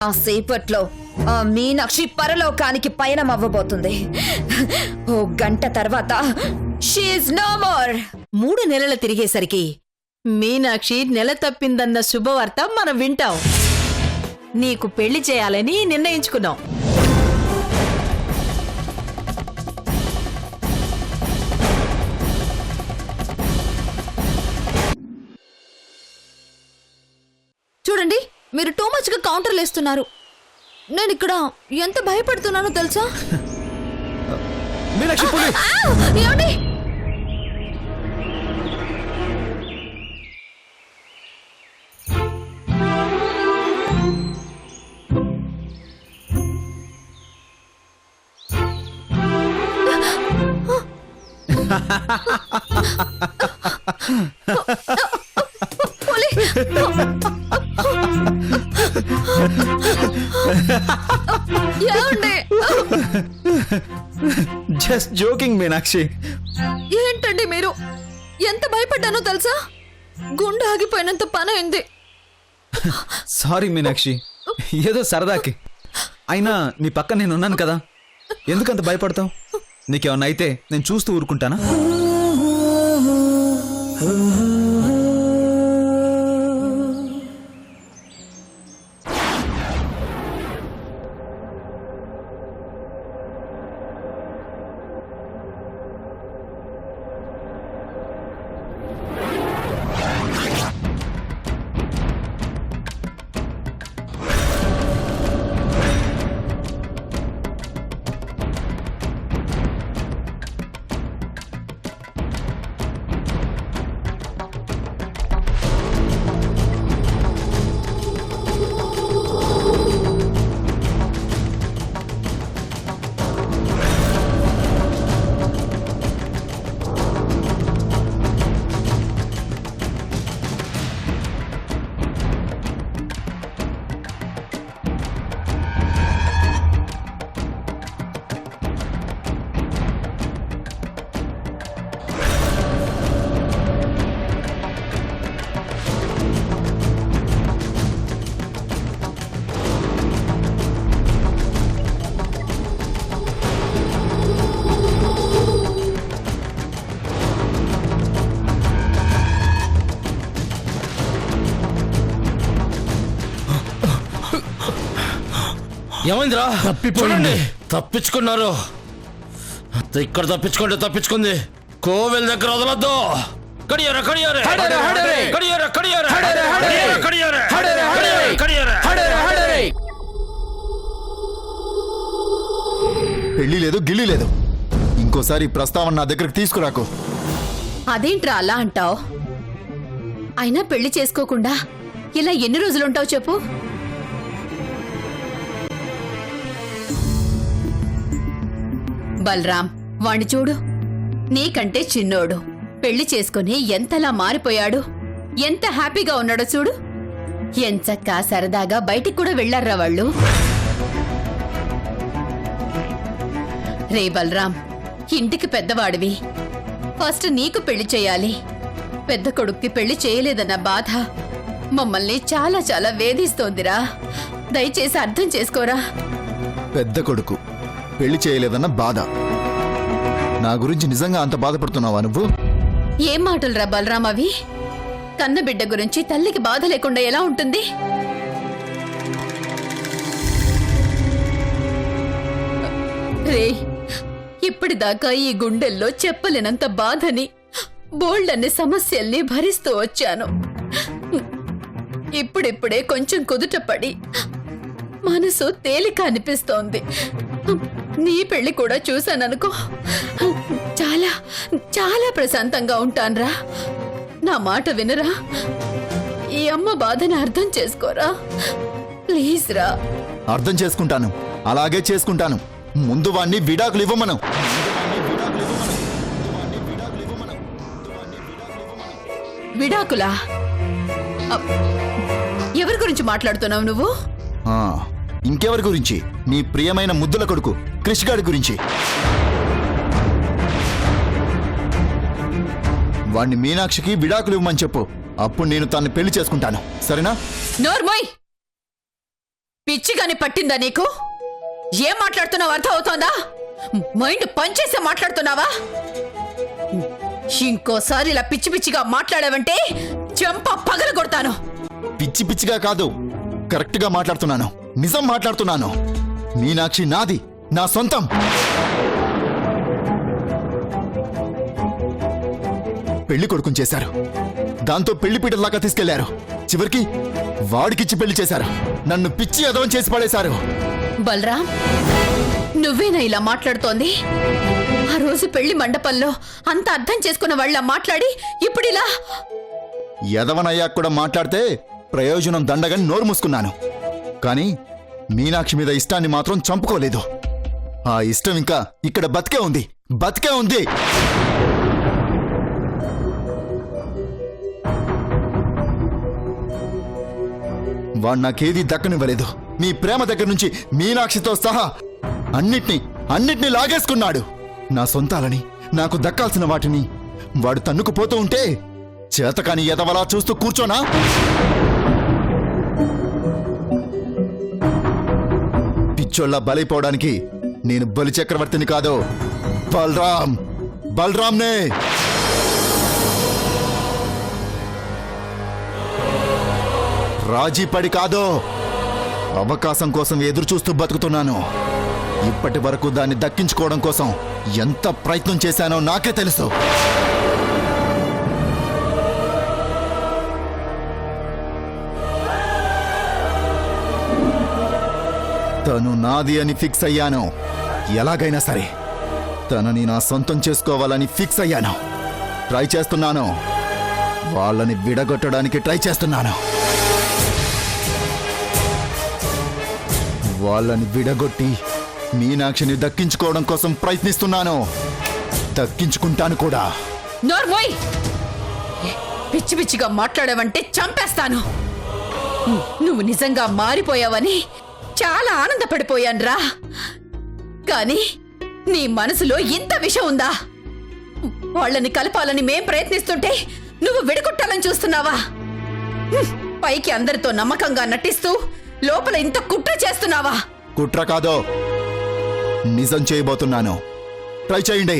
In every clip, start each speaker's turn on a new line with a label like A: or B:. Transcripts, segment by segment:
A: ఆ సేపట్లో ఆ మీనాక్షి పరలోకానికి పయనం అవ్వబోతుంది. ఓ గంట తర్వాత షీ ఇస్ నో మోర్.
B: 3 నెలలు తిరిగేసరికి మీనాక్షి నెల తప్పిందన్న శుభవార్త మనం వింటాం. నీకు పెళ్లి చేయాలని నిర్ణయించుకున్నాం.
C: చూడండి, మీరు టూ మచ్ గా కౌంటర్లు వేస్తున్నారు. నేను ఇక్కడ ఎంత భయపడుతున్నానో తెలుసా? ఏమండి?
D: Just joking Meenakshi.
C: ఏంటండి మీరు? ఎంత భయపడ్డానో తెలుసా? గుండె ఆగిపోయినంత పని అయింది.
D: సారీ మీనాక్షి, ఏదో సరదాకి. అయినా నీ పక్క నేనున్నాను కదా, ఎందుకంత భయపడతావు? నీకేమన్నా అయితే నేను చూస్తూ ఊరుకుంటానా?
E: ఏమైందిరా? చూడండి, తప్పించుకున్నారు. ఇక్కడ తప్పించుకుంది. కోవెల దగ్గర వదలొద్దు. కడియారా కడియారా కడియారా కడియారా కడియారా కడియారా.
F: పెళ్లి లేదు, గిల్లి లేదు. ఇంకోసారి ప్రస్తావన నా దగ్గరకు తీసుకురాకు.
C: అదేంట్రా అలా అంటావు? అయినా పెళ్లి చేసుకోకుండా ఇలా ఎన్ని రోజులుంటావు చెప్పు? బలరాం, వాణ్ణి చూడు. నీకంటే చిన్నోడు, పెళ్లి చేసుకుని ఎంతలా మారిపోయాడు, ఎంత హ్యాపీగా ఉన్నాడో చూడు. ఎంచక్కా సరదాగా బయటికి కూడా వెళ్లారా వాళ్ళు. రే బలరాం, ఇంటికి పెద్దవాడివి. ఫస్ట్ నీకు పెళ్లి చేయాలి. పెద్ద కొడుక్కి పెళ్లి చేయలేదన్న బాధ మమ్మల్ని చాలా చాలా వేధిస్తోందిరా. దయచేసి అర్థం చేసుకోరా.
F: పెద్ద కొడుకు పెళ్లి చేయలేదన్న బాధ. నా గురించి నిజంగా అంత బాధపడుతున్నావా నువ్వు?
C: ఏం మాటలురా బలరాం అవి? కన్న బిడ్డ గురించి తల్లికి బాధ లేకుండా ఎలా ఉంటుంది? రే, ఇప్పటిదాకా ఈ గుండెల్లో చెప్పలేనంత బాధని, బోల్డన్ని సమస్యల్ని భరిస్తూ వచ్చాను. ఇప్పుడిప్పుడే కొంచెం కుదుటపడి మనసు తేలిక అనిపిస్తోంది. నీ పెళ్లి కూడా చూశాననుకో, చాలా చాలా ప్రశాంతంగా ఉంటాన్రా. నా మాట వినరా. ఈ అమ్మ బాధని అర్థం చేసుకోరా ప్లీజ్ రా.
F: అర్థం చేసుకుంటాను, అలాగే చేసుకుంటాను. ముందు వాణ్ణి విడాకులు ఇవ్వమను.
C: విడాకులా? ఎవరి గురించి మాట్లాడుతున్నావు నువ్వు?
F: ఇంకెవరి గురించి? నీ ప్రియమైన ముద్దుల కొడుకు క్రిష్ గారి గురించి. వాణ్ణి మీనాక్షికి విడాకులు ఇవ్వమని చెప్పు. అప్పుడు నేను తన్ని పెళ్లి చేసుకుంటాను, సరేనా?
C: నోర్మోయ్, పిచ్చిగాని పట్టిందా నీకు? ఏం మాట్లాడుతున్నావు అర్థం అవుతోందా? మైండ్ పనిచేసే మాట్లాడుతున్నావా? ఇంకోసారి ఇలా పిచ్చి పిచ్చిగా మాట్లాడావంటే చెంప పగల కొడతాను.
F: పిచ్చి పిచ్చిగా కాదు, కరెక్ట్ గా మాట్లాడుతున్నాను. నిజం మాట్లాడుతున్నాను. మీనాక్షి నాది, నా సొంతం. పెళ్లి కొడుకుని చేశారు, దాంతో పెళ్లి పీటల్లాగా తీసుకెళ్లారు. చివరికి వాడికిచ్చి పెళ్లి చేశారు. నన్ను పిచ్చి ఎదవం చేసి పడేశారు.
C: బలరాం, నువ్వేనా ఇలా మాట్లాడుతోంది? ఆ రోజు పెళ్లి మండపంలో అంత అర్థం చేసుకున్న వాళ్ళ మాట్లాడి ఇప్పుడిలా
F: ఎదవనయ్యాక కూడా మాట్లాడితే ప్రయోజనం దండగని నోరు మూసుకున్నాను. కానీ మీనాక్షి మీద ఇష్టాన్ని మాత్రం చంపుకోలేదు. ఆ ఇష్టం ఇంకా ఇక్కడ బతికే ఉంది, బతికే ఉంది. వాడు నాకేదీ దక్కనివ్వలేదు. మీ ప్రేమ దగ్గర నుంచి మీనాక్షితో సహా అన్నిటినీ లాగేసుకున్నాడు. నా సొంతాలని, నాకు దక్కాల్సిన వాటిని వాడు తన్నుకుపోతూ ఉంటే చేతకాని ఎదవలా చూస్తూ కూర్చోనా? పిచ్చోళ్ళ బలైపోవడానికి నేను బలి చక్రవర్తిని కాదు, బలరాంనే. రాజీ పడి కాదు, అవకాశం కోసం ఎదురు చూస్తూ బతుకుతున్నాను. ఇప్పటి వరకు దాన్ని దక్కించుకోవడం కోసం ఎంత ప్రయత్నం చేశానో నాకే తెలుసు. తను నాది అని ఫిక్స్ అయ్యాను. ఎలాగైనా సరే తనని నా సొంతం చేసుకోవాలని ఫిక్స్ అయ్యాను. ట్రై చేస్తున్నాను. వాళ్ళని విడగొట్టడానికి ట్రై చేస్తున్నాను. వాళ్ళని విడగొట్టి మీనాక్షిని దక్కించుకోవడం కోసం ప్రయత్నిస్తున్నాను. దక్కించుకుంటాను కూడా.
C: నోర్మోయ్, పిచ్చి పిచ్చిగా మాట్లాడావంటే చంపేస్తాను. నువ్వు నిజంగా మారిపోయావని చాలా ఆనందపడిపోయాన్రా. కానీ నీ మనసులో ఇంత విషం ఉందా? వాళ్ళని కలపాలని మేం ప్రయత్నిస్తుంటే నువ్వు విడగొట్టాలని చూస్తున్నావా? పైకి అందరితో నమ్మకంగా నటిస్తూ లోపల ఇంత కుట్ర చేస్తున్నావా?
F: కుట్ర కాదో, నిజం చేయబోతున్నాను. ట్రై చేయండి.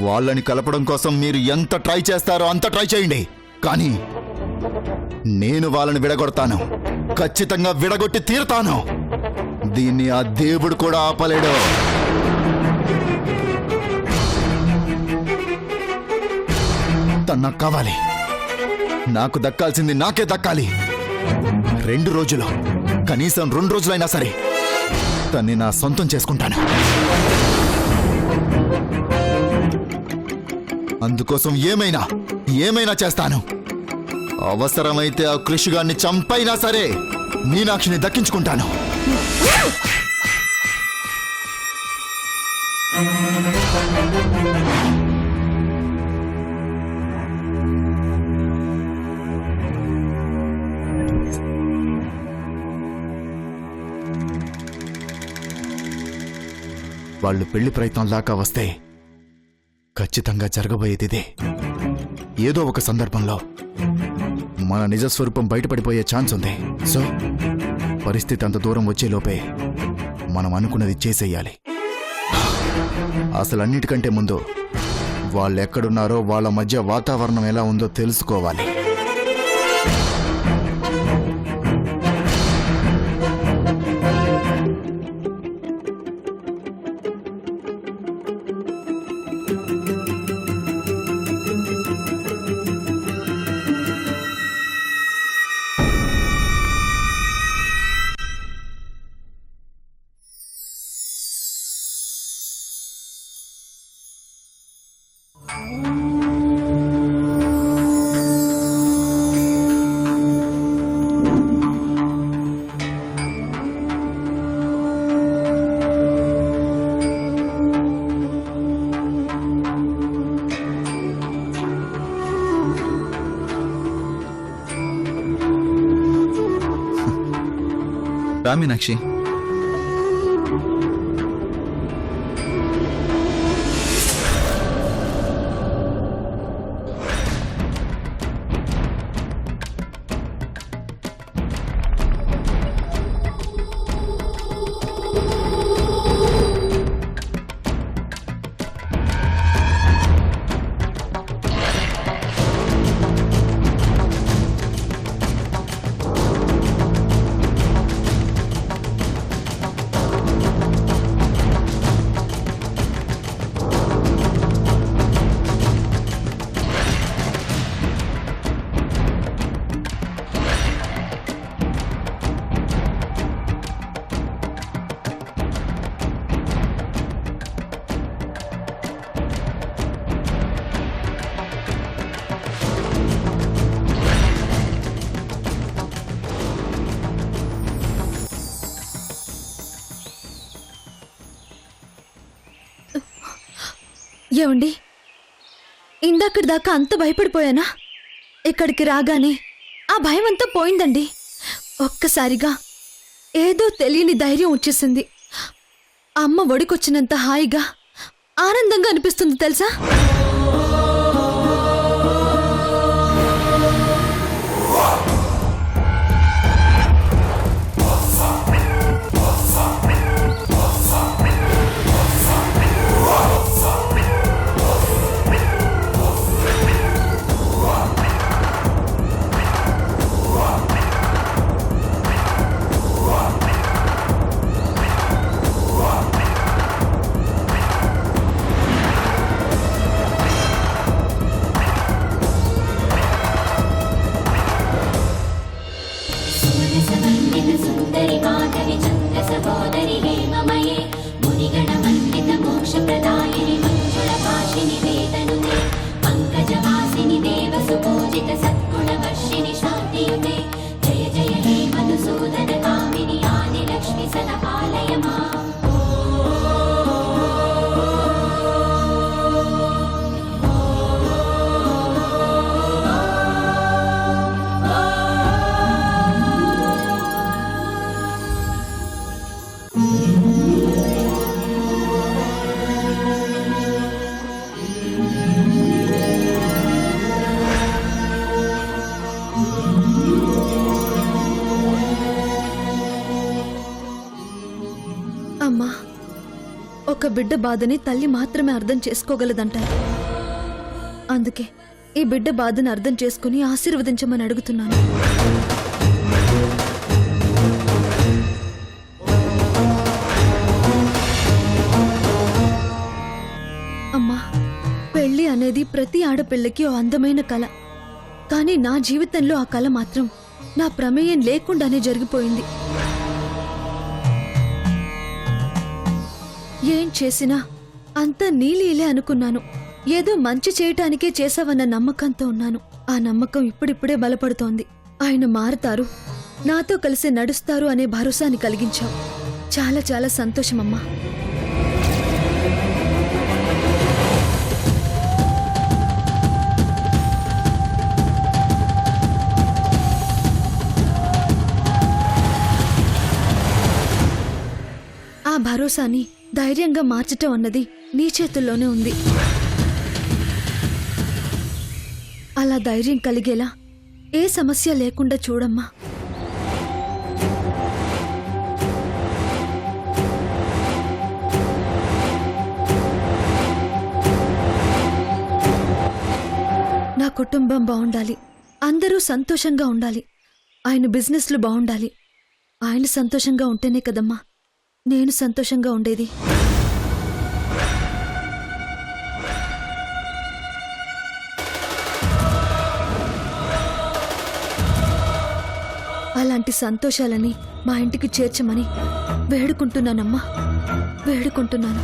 F: వాళ్ళని కలపడం కోసం మీరు ఎంత ట్రై చేస్తారో అంత ట్రై చేయండి. కానీ నేను వాళ్ళని విడగొడతాను. ఖచ్చితంగా విడగొట్టి తీరుతాను. దీన్ని ఆ దేవుడు కూడా ఆపలేడు. తను నాకు కావాలి. నాకు దక్కాల్సింది నాకే దక్కాలి. 2 రోజులు, కనీసం 2 రోజులైనా సరే తన్ని నా సొంతం చేసుకుంటాను. అందుకోసం ఏమైనా చేస్తాను. అవసరమైతే ఆ కృషిగాన్ని చంపైనా సరే మీనాక్షిని దక్కించుకుంటాను. వాళ్ళు పెళ్లి ప్రయత్నం దాకా వస్తే ఖచ్చితంగా జరగబోయేదిదే. ఏదో ఒక సందర్భంలో మన నిజస్వరూపం బయటపడిపోయే ఛాన్స్ ఉంది. సో పరిస్థితి అంత దూరం వచ్చేలోపే మనం అనుకున్నది చేసేయాలి. అసలు అన్నిటికంటే ముందు వాళ్ళు ఎక్కడున్నారో, వాళ్ళ మధ్య వాతావరణం ఎలా ఉందో తెలుసుకోవాలి.
D: రా మీనాక్షి.
A: ఏమండి, ఇందాకటి దాకా అంత భయపడిపోయానా? ఇక్కడికి రాగానే ఆ భయం అంతా పోయిందండి. ఒక్కసారిగా ఏదో తెలియని ధైర్యం వచ్చేసింది. అమ్మ ఒడికొచ్చినంత హాయిగా ఆనందంగా అనిపిస్తుంది తెలుసా?
G: सुन्दरि माधवि चन्द्र सहोदरि हेममये मुनिगणवन्दित मोक्षप्रदायिनि मञ्जुलभाषिनि वेदनुते पङ्कजवासिनि देवसुपूजित सद्गुणवर्षिणि शान्तियुते जय जय हे मधुसूदन कामिनि आदिलक्ष्मि सदा पालय माम्
A: అమ్మా, ఒక బిడ్డ బాధని తల్లి మాత్రమే అర్థం చేసుకోగలదంటారు. అందుకే ఈ బిడ్డ బాధను అర్థం చేసుకుని ఆశీర్వదించమని అడుగుతున్నాను. అమ్మా, పెళ్లి అనేది ప్రతి ఆడపిల్లకి ఓ అందమైన కల. కానీ నా జీవితంలో ఆ కల మాత్రం నా ప్రమేయం లేకుండానే జరిగిపోయింది. ఏం చేసినా అంతా నీలీలే అనుకున్నాను. ఏదో మంచి చేయటానికే చేశావన్న నమ్మకంతో ఉన్నాను. ఆ నమ్మకం ఇప్పుడిప్పుడే బలపడుతోంది. ఆయన మారతారు, నాతో కలిసి నడుస్తారు అనే భరోసాని కలిగించావు. చాలా చాలా సంతోషమమ్మా. ఆ భరోసాని ధైర్యంగా మార్చటం అన్నది నీ చేతుల్లోనే ఉంది. అలా ధైర్యం కలిగేలా ఏ సమస్య లేకుండా చూడమ్మా. నా కుటుంబం బాగుండాలి, అందరూ సంతోషంగా ఉండాలి, ఆయన బిజినెస్లు బాగుండాలి. ఆయన సంతోషంగా ఉంటేనే కదమ్మా నేను సంతోషంగా ఉండేది. అలాంటి సంతోషాలని మా ఇంటికి చేర్చమని వేడుకుంటున్నానమ్మా, వేడుకుంటున్నాను.